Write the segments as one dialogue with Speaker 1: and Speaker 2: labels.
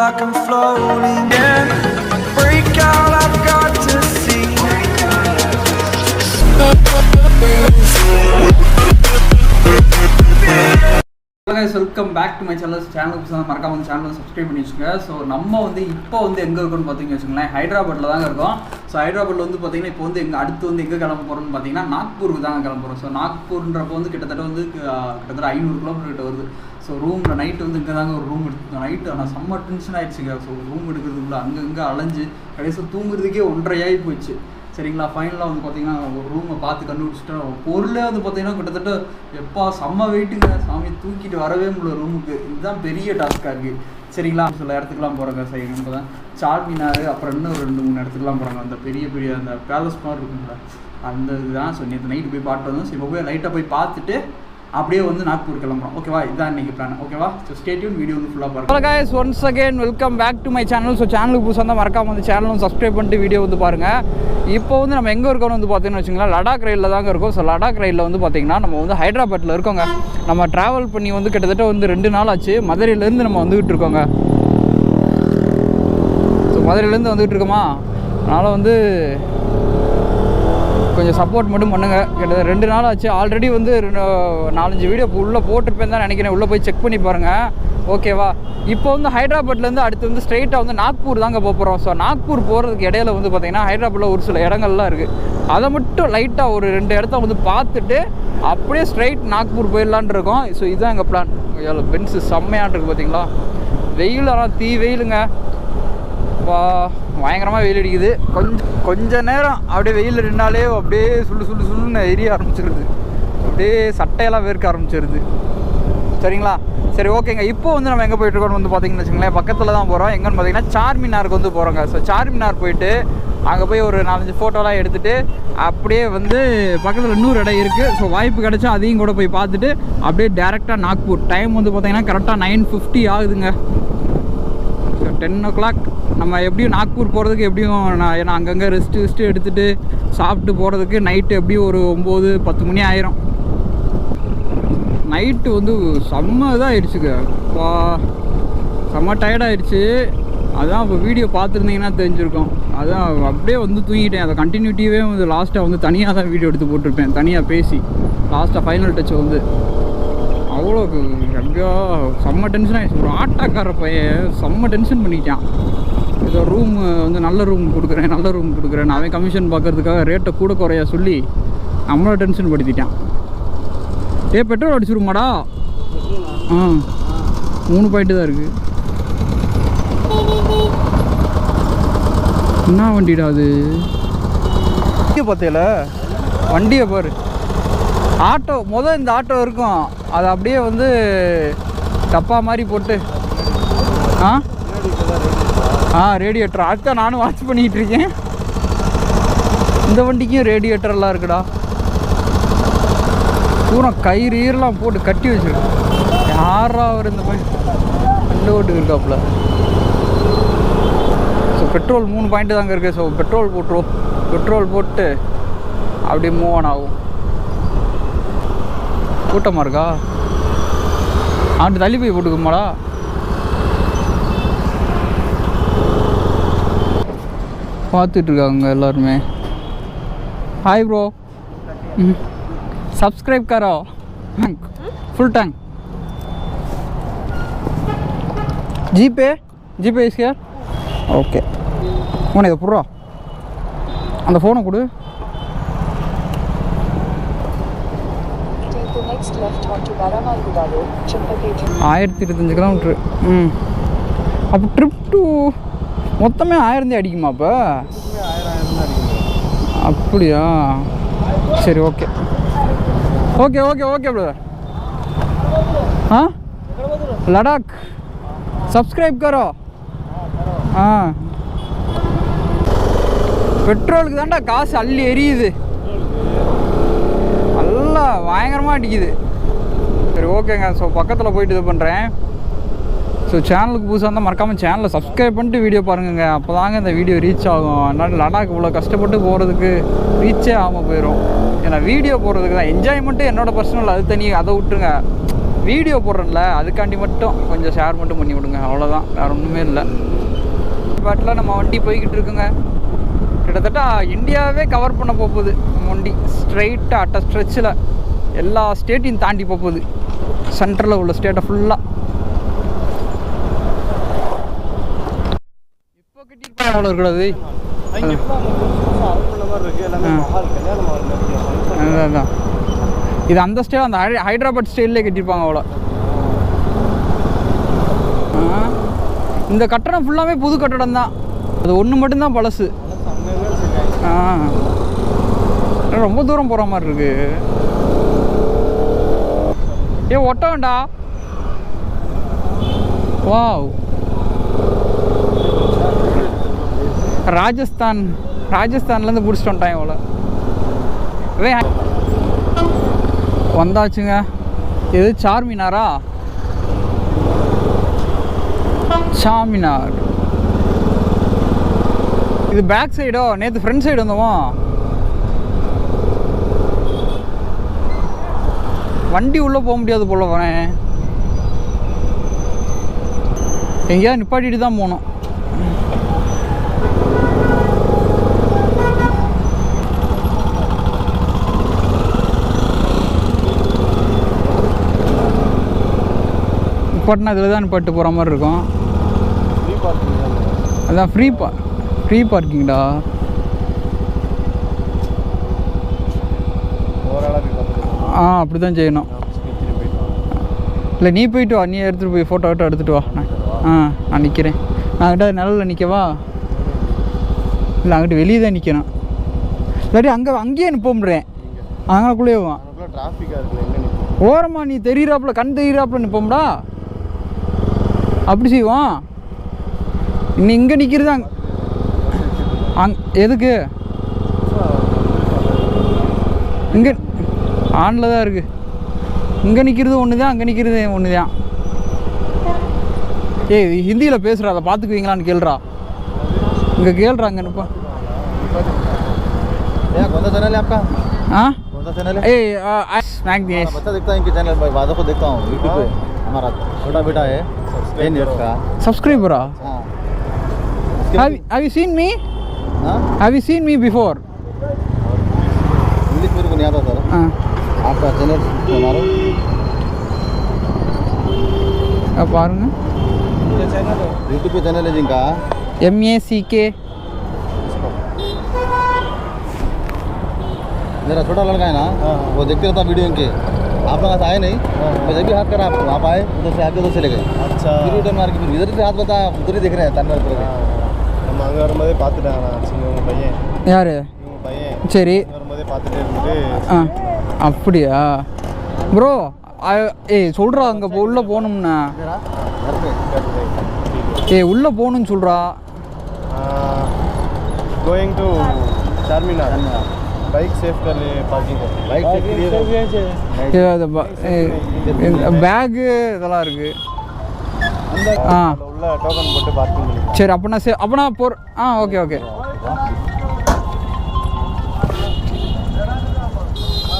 Speaker 1: like I'm floating in. Break out, I've got to see.
Speaker 2: Hello guys, welcome back to my channel. மறக்காம சேனலை subscribe பண்ணி வச்சுங்க. So நம்ம இப்போ எங்கே இருக்கோம்னு பார்த்தீங்கன்னு வச்சுங்களேன், ஹைதராபாத்தில் தாங்க இருக்கோம். ஸோ ஹைதராபாத்தில் பார்த்தீங்கன்னா இப்போ அடுத்து எங்கே கிளம்ப போகிறோம்னு பார்த்தீங்கன்னா நாக்பூருக்கு தாங்க கிளம்புறோம். ஸோ நாக்பூர்ன்றப்போ கிட்டத்தட்ட 500 கிலோமீட்டர் கிட்ட வருது. ஸோ ரூமில் நைட்டு இங்கே தாங்க ஒரு ரூம் எடுத்துட்டோம். நைட்டு ஆனால் செம்ம டென்ஷன் ஆகிடுச்சுங்க. ஸோ ரூம் எடுக்கிறதுக்குள்ள அங்கங்கே அலைஞ்சு கடைசியாக தூங்குறதுக்கே 1:30 ஆகி போயிடுச்சு. சரிங்களா, ஃபைனலாக பார்த்தீங்கன்னா ஒரு ரூமை பார்த்து கண்டுபிடிச்சிட்டோம். பொருளே பார்த்தீங்கன்னா கிட்டத்தட்ட எப்பா செம்ம வெயிட்டுங்க, சாமி தூக்கிட்டு வரவே முடியல ரூமுக்கு. இதுதான் பெரிய டாஸ்காக இருக்குது. சரிங்களா, சில இடத்துக்குலாம் போகிறாங்க. சரி, இப்போ தான் சார்மினார், அப்புறம் இன்னும் 2-3 இடத்துக்குலாம் போகிறாங்க. அந்த பெரிய அந்த பேலஸ் மாதிரி இருக்குங்களா, அந்த இதுதான். ஸோ நேற்று நைட்டு போய் பார்த்து வந்தோம். சரி, இப்போ போய் லைட்டாக போய் பார்த்துட்டு அப்படியே நாக்பூர் கிளம்புறோம். ஓகேவா, இதுதான் இன்றைக்கி பிளான். ஓகேவா, ஸோ ஸ்டே டியூன், வீடியோ ஃபுல்லாக பாருங்க. Hello guys, once again welcome back to my channel. So சேனலுக்கு புதுசாக தான் மறக்காம சேனலும் சப்ஸ்கிரைப் பண்ணிட்டு வீடியோ பாருங்கள். இப்போ நம்ம எங்கே இருக்கோம்னு பார்த்தீங்கன்னு வச்சுங்களேன், லடாக் ரயிலில் தாங்க இருக்கும். ஸோ லடாக் ரயிலில் பார்த்தீங்கன்னா நம்ம ஹைதராபாத்தில் இருக்கோங்க. நம்ம ட்ராவல் பண்ணி கிட்டத்தட்ட 2 நாள் ஆச்சு. மதுரையிலேருந்து நம்ம வந்துக்கிட்டு இருக்கோங்க. ஸோ மதுரையிலேருந்து வந்துக்கிட்டு இருக்கோமா, அதனால் கொஞ்சம் சப்போர்ட் மட்டும் பண்ணுங்கள். கிட்டத்தட்ட 2 நாள் ஆச்சு. ஆல்ரெடி 4-5 வீடியோ உள்ளே போட்டிருப்பேன் தான் நினைக்கிறேன். உள்ளே போய் செக் பண்ணி பாருங்கள். ஓகேவா, இப்போ ஹைதராபாத்லேருந்து அடுத்து ஸ்ட்ரெயிட்டாக நாக்பூர் தாங்க போகிறோம். ஸோ நாக்பூர் போகிறதுக்கு இடையில பார்த்தீங்கன்னா ஹைதராபாத்தில் ஒரு சில இடங்கள்லாம் இருக்குது. அதை மட்டும் லைட்டாக ஒரு 2 இடத்த பார்த்துட்டு அப்படியே ஸ்ட்ரெயிட் நாக்பூர் போயிடலான் இருக்கோம். ஸோ இதுதான் எங்கள் பிளான். எவ்வளோ பென்ஸு செம்மையான் இருக்குது பார்த்தீங்களா. வெயில் ஆனால் வெயிலுங்க, பயங்கரமாக வெயில் அடிக்குது. கொஞ்ச நேரம் அப்படியே வெயில் நின்னாலே அப்படியே சுள்ளுன்னு எரிய ஆரம்பிச்சிருது. அப்படியே சட்டையெல்லாம் வேர்க்க ஆரம்பிச்சிருது. சரிங்களா, சரி ஓகேங்க. இப்போ நம்ம எங்கே போயிட்டுருக்கோம்னு பார்த்தீங்கன்னு வச்சுங்களேன், பக்கத்தில் தான் போகிறோம். எங்கன்னு பார்த்தீங்கன்னா சார்மினாருக்கு போகிறோங்க. ஸோ சார்மினார் போயிட்டு அங்கே போய் ஒரு 4-5 ஃபோட்டோலாம் எடுத்துகிட்டு அப்படியே பக்கத்தில் இன்னொரு இடம் இருக்குது. ஸோ வாய்ப்பு கிடச்சா அதையும் கூட போய் பார்த்துட்டு அப்படியே டேரெக்டாக நாக்பூர். டைம் பார்த்தீங்கன்னா கரெக்டாக 9:50 ஆகுதுங்க. ஸோ 10 o'clock நம்ம எப்படியும் நாக்பூர் போகிறதுக்கு எப்படியும் ஏன்னா அங்கங்கே ரெஸ்ட்டு எடுத்துகிட்டு சாப்பிட்டு போகிறதுக்கு நைட்டு எப்படியும் ஒரு 9-10 மணி ஆயிரும். நைட்டு செம்ம இதாகிடுச்சுங்க. செம்ம டயர்டாகிடுச்சு. அதான் இப்போ வீடியோ பார்த்துருந்தீங்கன்னா தெரிஞ்சிருக்கோம். அதான் அப்படியே தூங்கிட்டேன். அதை கண்டினியூட்டிவே லாஸ்ட்டாக தனியாக தான் வீடியோ எடுத்து போட்டிருப்பேன், தனியாக பேசி. லாஸ்ட்டாக ஃபைனல் டச் அவ்வளோ எப்படியோ செம்ம டென்ஷன் ஆகிடுச்சு. ஒரு ஆட்டோக்கார பையன் செம்ம டென்ஷன் பண்ணிட்டான். ஏதோ ரூம் நல்ல ரூம் கொடுக்குறேன் அவன் கமிஷன் பார்க்கறதுக்காக ரேட்டை கூட குறையா சொல்லி நம்மளை டென்ஷன் படுத்திட்டான். பெட்ரோல் அடிச்சுருமாடா? 3 பாயிண்ட் தான் இருக்குது. என்ன வண்டிடா அது? பார்த்தியல வண்டியை பாரு. ஆட்டோ இந்த ஆட்டோ இருக்கும், அது அப்படியே டப்பா மாதிரி போட்டு ரேடியேட்டர் அதுதான் நானும் வாட்ச் பண்ணிகிட்டு இருக்கேன். இந்த வண்டிக்கும் ரேடியேட்டர்லாம் இருக்குடா. பூரா கயிறுலாம் போட்டு கட்டி வச்சுருக்கு. யாரா அவர் இந்த மாதிரி ரெண்டு ஓட்டு இருக்காப்புல. ஸோ பெட்ரோல் 3 பாயிண்ட் தாங்க இருக்குது. ஸோ பெட்ரோல் போட்டுருவோம். பெட்ரோல் போட்டு அப்படியே மூவ் ஆன் ஆகும். கூட்டமாக இருக்கா? அவன்ட்டு தள்ளி போய் போட்டுக்குமாடா. பார்த்துட்ருக்காங்க எல்லாருமே. हाय ब्रो, सब्सक्राइब करो, फुल टैंक जीपे इसके ओके. உனக்கு இதை புறா அந்த ஃபோனை கொடு. 1025 கிலோமீட்ரு. அப்போ ட்ரிப் டு மொத்தமே 1000 அடிக்குமா? அப்போ அப்படியா? சரி ஓகே பிரதர். லடாக் சப்ஸ்கிரைப் கரோ. பெட்ரோலுக்கு தான்டா காசு அள்ளி எரியுது, நல்லா பயங்கரமாக அடிக்குது. சரி ஓகேங்க. ஸோ பக்கத்தில் போயிட்டு இது பண்ணுறேன். ஸோ சேனலுக்கு புதுசாக இருந்தால் மறக்காமல் சேனலை சப்ஸ்கிரைப் பண்ணிட்டு வீடியோ பாருங்க. அப்போ தாங்க இந்த வீடியோ ரீச் ஆகும். அதனால் லடாக் இவ்வளோ கஷ்டப்பட்டு போகிறதுக்கு ரீச்சே ஆகாமல் போயிடும். ஏன்னா வீடியோ போடுறதுக்கு தான் என்ஜாய்மெண்ட்டு என்னோடய பர்சனல், அது தனி, அதை விட்டுருங்க. வீடியோ போடுறேன்ல அதுக்காண்டி மட்டும் கொஞ்சம் ஷேர் மட்டும் பண்ணி விடுங்க, அவ்வளோதான், வேறு ஒன்றுமே இல்லை. பாட்டில் நம்ம வண்டி போய்கிட்டு இருக்குங்க. கிட்டத்தட்ட இந்தியாவே கவர் பண்ண போகுது நம்ம வண்டி. ஸ்ட்ரைட்டாக அட்ட ஸ்ட்ரெச்சில் எல்லா ஸ்டேட்டையும் தாண்டி போகுது, சென்டரில் உள்ள ஸ்டேட்டை ஃபுல்லாக. இப்போ கட்டியிருப்பாங்க அவ்வளோ இருக்கிறது. அதுதான் இது அந்த ஸ்டைல், அந்த ஹைதராபாத் ஸ்டைல்லே கட்டியிருப்பாங்க அவ்வளோ. இந்த கட்டடம் ஃபுல்லாகவே புது கட்டடம் தான், அது ஒன்று மட்டும்தான் பழசு. ரொம்ப தூரம் போகிற மாதிரி இருக்கு. ஏ ஒட்ட வேண்டா. வாவ், ராஜஸ்தான்லேருந்து பிடிச்சிட்டு வந்துட்டான் இவ்வளோ. வந்தாச்சுங்க. இது சார்மினாரா? சாமினார். இது பேக் சைடோ? நேற்று ஃப்ரண்ட் சைடு வந்தோமோ. வண்டி உள்ளே போக முடியாது போல. போனேன் எங்கேயாவது நிப்பாட்டிட்டு தான் போகணும். நிப்பாட்டினா இதில் தான் நிப்பாட்டு போகிற மாதிரி இருக்கும். அதான் ஃப்ரீ பார்க்கிங்டா. அப்படி தான் செய்யணும். இல்லை நீ போயிட்டு வா, நீ எடுத்துகிட்டு போய் ஃபோட்டோ எடுத்துகிட்டு வா. நான் நிற்கிறேன். நான் கிட்ட நிழலில் நிற்கவா? இல்லை அங்கிட்ட வெளியே தான் நிற்கணும். இல்லாட்டி அங்கேயே நிற்போம்ன்றேன். அங்கேக்குள்ளேயே வா. ஓரமா நீ தெரியிறாப்புல, கண் தெரியிறாப்புல நிற்போம்டா. அப்படி செய்வோம். இன்னும் இங்கே நிற்கிறது எதுக்கு? இங்கே ஆனில் தான் இருக்குது. இங்கே நிற்கிறது ஒன்று தான், அங்கே நிற்கிறது ஒன்று தான். ஏய் ஹிந்தியில் பேசுகிறா, அதை பார்த்துக்குவீங்களான்னு கேள்றா. இங்கே கேள்றா அங்கே நிற்பா. सब्सक्राइबरा have you seen me? Have you seen me before?
Speaker 3: English मेरे को नहीं आता सर. आपका चैनल हमारा
Speaker 2: अब पारूंगा.
Speaker 3: यूट्यूब पे चैनल है जिनका
Speaker 2: MACK.
Speaker 3: मेरा छोटा लड़का है ना, वो देखते रहता वीडियो इनके. आप लोग आए नहीं, मैं जब भी हाथ करा आप आए, उधर से आके उधर चले गए. अच्छा. फिर रिटर्न मार के फिर इधर से हाथ बता, उधर ही देख रहे हैं तन्मय पर. நம்ம அங்கே வரும்போதே பார்த்துட்டேன் நான். உங்கள் பையன்
Speaker 2: யார்?
Speaker 3: உங்கள் பையன்.
Speaker 2: சரி,
Speaker 3: வரும்போதே பார்த்துட்டே இருந்துட்டு.
Speaker 2: அப்படியா ப்ரோ? சொல்கிறா அங்கே உள்ளே போகணும்ண்ணா. உள்ளே போகணுன்னு சொல்கிறா.
Speaker 3: Going to Charminar. Bike safe कर ले, पार्किंग कर. बाइक सेफ
Speaker 2: பேகு இதெல்லாம் இருக்குது.
Speaker 3: உள்ள டோக்கன் போட்டு பார்க்கிங் பண்ணி.
Speaker 2: சரி அப்பனா okay okay.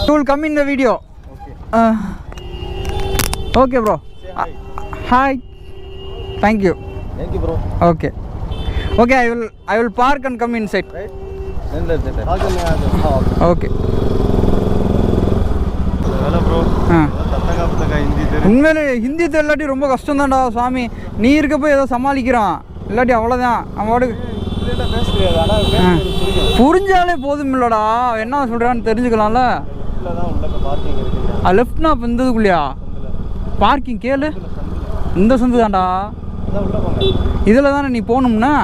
Speaker 2: You will come in the video. Okay bro. Hi. Thank you
Speaker 3: bro.
Speaker 2: Okay I will park and come inside.
Speaker 3: Right.
Speaker 2: Okay.
Speaker 3: Hello bro.
Speaker 2: உண்மையிலே ஹிந்தி தெரியலாட்டி ரொம்ப கஷ்டம் தான்டா சாமி. நீ இருக்கப்போ ஏதோ சமாளிக்கிறான், இல்லாட்டி அவ்வளோதான். அவன் புரிஞ்சாலே போதும் இல்லடா, என்ன சொல்கிறான்னு தெரிஞ்சுக்கலாம்ல. லெஃப்ட்னா இப்போ இந்ததுக்குள்ளையா பார்க்கிங்? கேளு, இந்த சந்து தான்டா. இதில் தானே நீ போகணும்னா.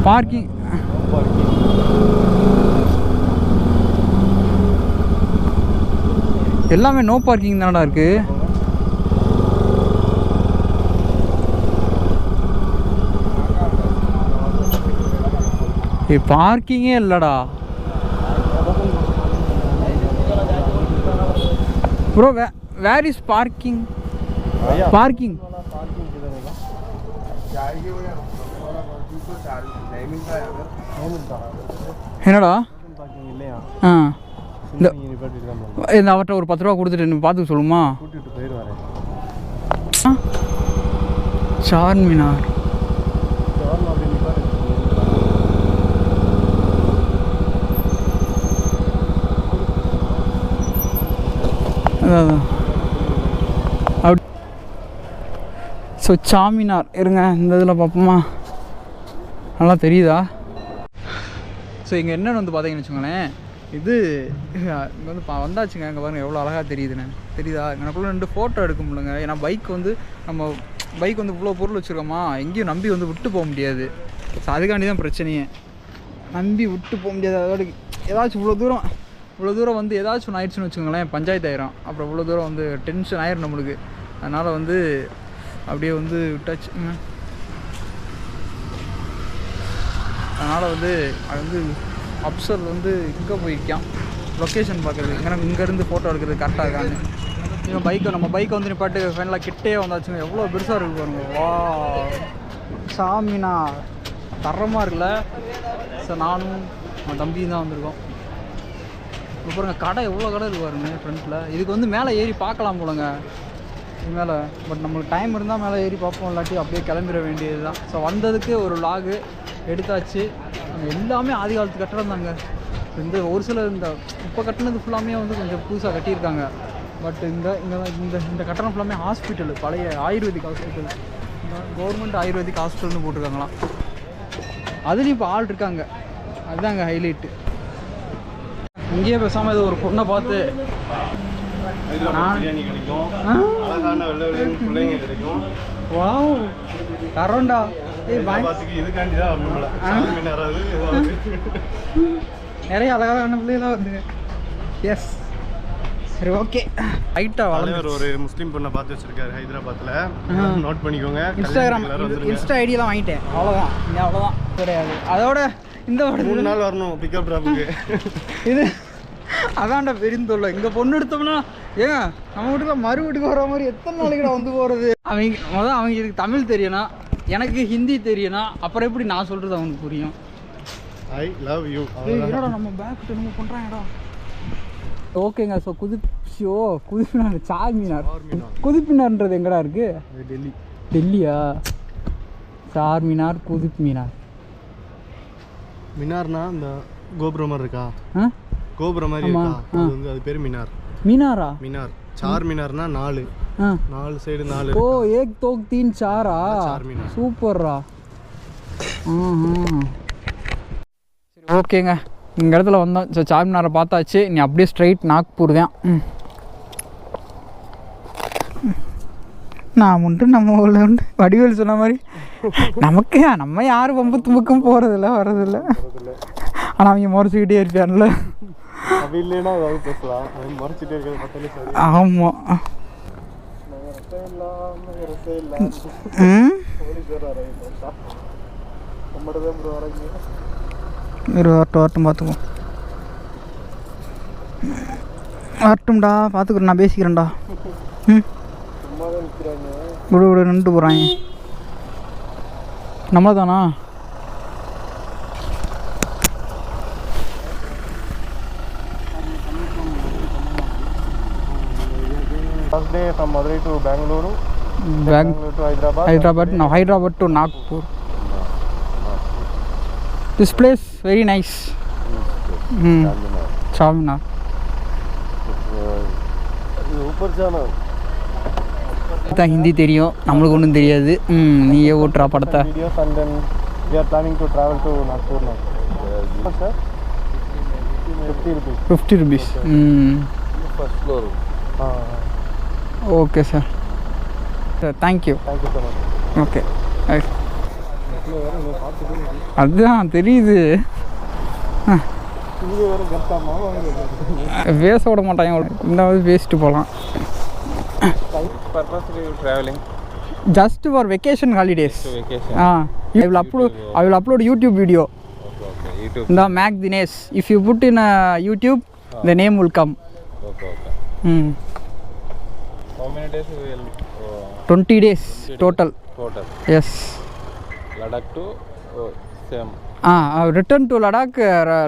Speaker 2: பார்க்கிங் எல்லாமே நோ பார்க்கிங் தானடா இருக்கு. பார்க்கிங்கே இல்லடா ப்ரோ. Where is parking? என்னடா
Speaker 3: இல்லையா
Speaker 2: ஆ இந்த
Speaker 3: நிப்பாட்டிட்டு
Speaker 2: இந்த அவர்கிட்ட ஒரு 10 ரூபா கொடுத்துட்டு நீ பார்த்து சொல்லுமா
Speaker 3: கூட்டிட்டு போயிடுவாரு
Speaker 2: சார்மினார்
Speaker 3: அப்படி நிப்பாட்டு
Speaker 2: அதான் அப்படி ஸோ சாமினார் இருங்க இந்த இதில் பார்ப்போமா நல்லா தெரியுதா ஸோ இங்கே என்னென்னு வந்து பார்த்தீங்கன்னு வச்சுக்கோங்களேன் இது இங்கே வந்து வந்தாச்சுங்க இங்கே பாருங்கள் எவ்வளோ அழகாக தெரியுதுண்ணே தெரியுதா எனக்குள்ளே 2 ஃபோட்டோ எடுக்க முடியலங்க ஏன்னா பைக் வந்து நம்ம பைக் வந்து இவ்வளோ பொருள் வச்சுருக்கோமா எங்கேயும் நம்பி வந்து விட்டு போக முடியாது ஸோ அதுக்காண்டி தான் பிரச்சனையே நம்பி விட்டு போக முடியாது அதோட ஏதாச்சும் இவ்வளோ தூரம் வந்து ஏதாச்சும் ஒன்று ஆயிடுச்சுன்னு வச்சுக்கோங்களேன் பஞ்சாயத்து ஆயிரும் அப்புறம் இவ்வளோ தூரம் வந்து டென்ஷன் ஆயிரும் நம்மளுக்கு அதனால் வந்து அப்படியே வந்து விட்டாச்சு அதனால் வந்து அது வந்து அப்சர் வந்து இங்கே போயிருக்கான் லொக்கேஷன் பார்க்குறது இங்கேருந்து ஃபோட்டோ எடுக்கிறது கரெக்டாக இருக்கான்னு இவன் நம்ம பைக்கை வந்து நிப்பாட்டு ஃபைனலாக கிட்டே வந்தாச்சுங்க எவ்வளோ பெருசாக இருக்கு பாருங்க வா சாமினா தரமாக இருக்குல்ல சார் நானும் என் தம்பியும் தான் வந்திருக்கோம் இப்போ பாருங்க கடை எவ்வளோ கடை இருக்கு பாருங்க ஃப்ரண்ட்டில் இதுக்கு வந்து மேலே ஏறி பார்க்கலாம் போலங்க இது மேலே பட் நம்மளுக்கு டைம் இருந்தால் மேலே ஏறி பார்ப்போம் இல்லாட்டி அப்படியே கிளம்பிட வேண்டியது தான் ஸோ வந்ததுக்கு ஒரு வ்ளாகு எடுத்தாச்சு எல்லாமே ஆதி காலத்து கட்டடம் தாங்க இந்த ஒரு சில இந்த இப்போ கட்டினது ஃபுல்லாமே வந்து கொஞ்சம் புதுசாக கட்டியிருக்காங்க பட் இந்த கட்டணம் ஃபுல்லாமே ஹாஸ்பிட்டல் பழைய ஆயுர்வேதிக் ஹாஸ்பிட்டல் கவர்மெண்ட் ஆயுர்வேதிக் ஹாஸ்பிட்டல்னு போட்டிருக்காங்களாம் அதுலேயும் இப்போ ஆள் இருக்காங்க அதுதாங்க ஹைலைட்டு இங்கேயே பேசாமல் இது ஒரு பொண்ணை பார்த்து வாவ் தரோண்டா நிறைய அழகான பிள்ளைகளாக வந்துங்க எஸ் சரி ஓகே ரைட்டாக வளர்ந்து
Speaker 3: ஒரு முஸ்லீம் பொண்ணை பார்த்து வச்சிருக்காரு ஹைதராபாத்தில் நோட் பண்ணிக்கோங்க
Speaker 2: இன்ஸ்டாகிராம் இன்ஸ்டா ஐடியெல்லாம் வாங்கிட்டேன் அவ்வளோதான் இங்கே அவ்வளோதான் கிடையாது அதோட இந்த
Speaker 3: 3 நாள் வரணும் பிக்கப் ட்ராப்புக்கு
Speaker 2: இது அதான்டா பெருந்தொல்லை இங்கே பொண்ணு எடுத்தோம்னா ஏங்க நம்ம வீட்டுல மறு வீட்டுக்கு வர மாதிரி எத்தனை நாளைக்கு வந்து போகிறது அவங்களுக்கு தமிழ் தெரியணும் எனக்கு ஹிந்தி தெரியணும் அப்புறம் எப்படி நான் சொல்கிறது அவனுக்கு புரியும்
Speaker 3: ஐ லவ் யூ
Speaker 2: என்னடா நம்ம பேக் நம்ம பண்ணுறாங்கடா ஓகேங்க ஸோ குதிப்பினார் சார்மினார் குதிப்பினார்ன்றது எங்கடா இருக்கு டெல்லியா சார்மினார் குதிப் மீனார்
Speaker 3: மினார்னா இந்த கோபுரம் மாதிரி இருக்கா கோபுரம் மாதிரி இருக்கா அது வந்து அது பேர் மினாரா சார் மினார்னா 4 சைடு 4
Speaker 2: ஓ ஏக் தோக் தீன் சாரா சூப்பர்ரா சரி ஓகேங்க இந்த இடத்துல வந்தோம் ஸோ சார்மினாரை பார்த்தாச்சு நீ அப்படியே ஸ்ட்ரைட் நாக்பூர் தான் நான் மட்டும் நம்ம ஊரில் உண்டு வடிவேல் சொன்ன மாதிரி நமக்கு நம்ம யாரும் ரொம்ப தும்பக்கம் போகிறதில்ல வர்றதில்ல ஆனால் அவங்க முறைச்சிக்கிட்டே இருப்பான்ல
Speaker 3: அது இல்லைன்னா ஏதாவது பேசலாம் முறைச்சிட்டே இருக்கிறது பார்த்தாலே சரி
Speaker 2: ஆமாம் வரட்டும் பார்த்துக்குவோம் வரட்டும்டா பார்த்துக்குறேன் நான் பேசிக்கிறேன்டா விடு நின்று போகிறாங்க நம்ம தானா
Speaker 3: First day from Madurai to Bangalore to
Speaker 2: Hyderabad, now Hyderabad to Nagpur. This place very nice. Charminar.
Speaker 3: ऊपर जाना
Speaker 2: தான் ஹிந்தி தெரியும் நம்மளுக்கு ஒன்றும் தெரியாது நீயே ஓட்டுறா படத்தை
Speaker 3: videos and then we are planning to travel to Nagpur now. Sir 50 rupees. First floor.
Speaker 2: Okay sir thank you
Speaker 3: so much.
Speaker 2: Okay அதுதான் தெரியுது பேச விட மாட்டாங்க இந்த பேசிட்டு போகலாம் just for vacation holidays I will upload YouTube video. The Mac Dinesh. If you put in YouTube, the name will come.
Speaker 3: How many days we will
Speaker 2: 20 days total.
Speaker 3: Total.
Speaker 2: Yes.
Speaker 3: Ladakh to same.
Speaker 2: Return to Ladakh,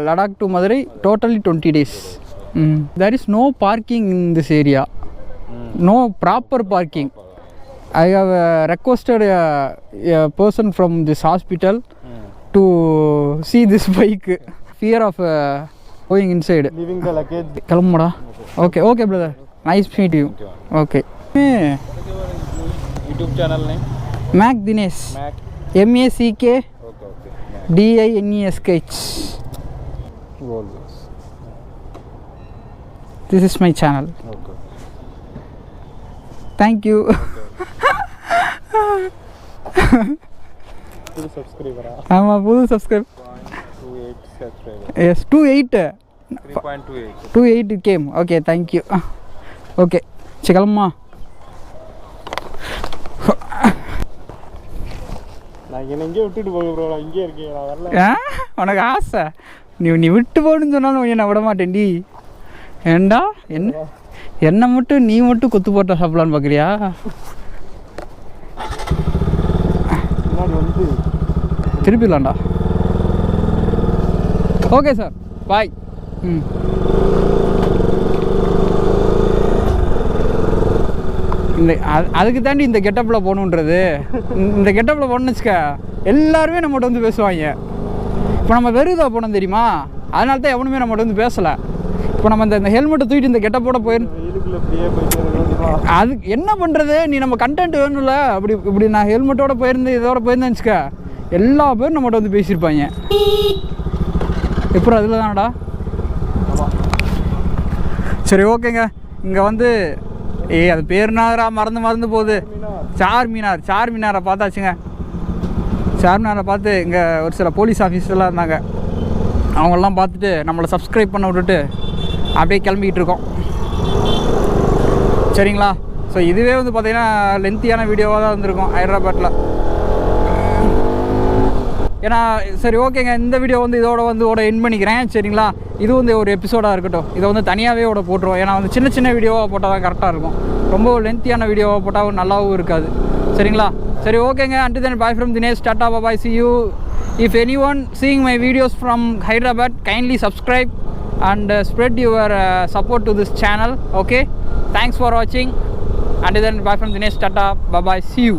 Speaker 2: Ladakh to Madurai, totally 20 days. There is no parking in this area. No proper parking. I have requested a person from this hospital to see this bike. Fear of going inside.
Speaker 3: Leaving the luggage.
Speaker 2: Kalamada. Okay, okay, brother. Nice to meet you. Okay.
Speaker 3: YouTube channel name?
Speaker 2: Mac Dinesh.
Speaker 3: Mac.
Speaker 2: MACK
Speaker 3: Okay.
Speaker 2: DINESKH.
Speaker 3: Always.
Speaker 2: This is my channel.
Speaker 3: Okay.
Speaker 2: Thank you.
Speaker 3: Full subscriber.
Speaker 2: I'm a full subscriber.
Speaker 3: 0.28 subscriber.
Speaker 2: Yes, 28.
Speaker 3: 3.28.
Speaker 2: 28 came. Okay, thank you. Okay. Chikalamma.
Speaker 3: நான் எங்கே விட்டுட்டு போக bro நான் இங்கே இருக்கேன் நான் வரல
Speaker 2: உனக்கு ஆசை நீ விட்டு போகணுன்னு சொன்னாலும் நான் விட மாட்டேன்டி ஏண்டா என்னை மட்டும் நீ மட்டும் கொத்து போட்டா சாப்பிடலான்னு பார்க்குறியா
Speaker 3: முன்னாடி வந்து
Speaker 2: திருப்பிடலாம்டா ஓகே சார் பாய் இந்த அதுக்கு தாண்டி இந்த கெட்டப்பில் போகணுன்றது இந்த கெட்டப்பில் போகணுன்னு வச்சுக்க எல்லாருமே நம்மகிட்ட வந்து பேசுவாங்க இப்போ நம்ம வெறுதாக போனோம் தெரியுமா அதனால தான் எவனுமே நம்மகிட்ட வந்து பேசலை இப்போ நம்ம இந்த ஹெல்மெட்டை தூக்கிட்டு இந்த கெட்டப்போட அது என்ன பண்ணுறது நீ நம்ம கண்டென்ட் வேணும்ல இப்படி நான் ஹெல்மெட்டோட போயிருந்து இதோட போயிருந்தேன்னு வச்சுக்க எல்லா பேரும் நம்மகிட்ட வந்து பேசியிருப்பாங்க எப்போ அதில் தானடா சரி ஓகேங்க இங்கே வந்து அது பேருனாரா மறந்து போகுது சார்மினாரை பார்த்தாச்சுங்க சார்மினாரை பார்த்து இங்கே ஒரு சில போலீஸ் ஆஃபீஸர்லாம் இருந்தாங்க அவங்களெலாம் பார்த்துட்டு நம்மளை சப்ஸ்கிரைப் பண்ண விட்டுட்டு அப்படியே கிளம்பிக்கிட்டு இருக்கோம் சரிங்களா ஸோ இதுவே வந்து பார்த்திங்கன்னா லென்த்தியான வீடியோவாக தான் வந்திருக்கும் ஹைதராபாத்தில் ஏன்னா சரி ஓகேங்க இந்த வீடியோ வந்து இதோட எண்ட் பண்ணிக்கிறேன் சரிங்களா இது வந்து ஒரு எபிசோடாக இருக்கட்டும் இதை வந்து தனியாகவே போட்டுருவோம் ஏன்னா வந்து சின்ன வீடியோவாக போட்டால் தான் கரெக்டாக இருக்கும் ரொம்ப லென்த்தியான வீடியோவாக போட்டால் நல்லாவும் இருக்காது சரிங்களா சரி ஓகேங்க until then bye from Dinesh tata bye bye see you if anyone seeing my videos from Hyderabad kindly subscribe and spread your support to this channel okay thanks for watching until then bye from Dinesh tata bye bye see you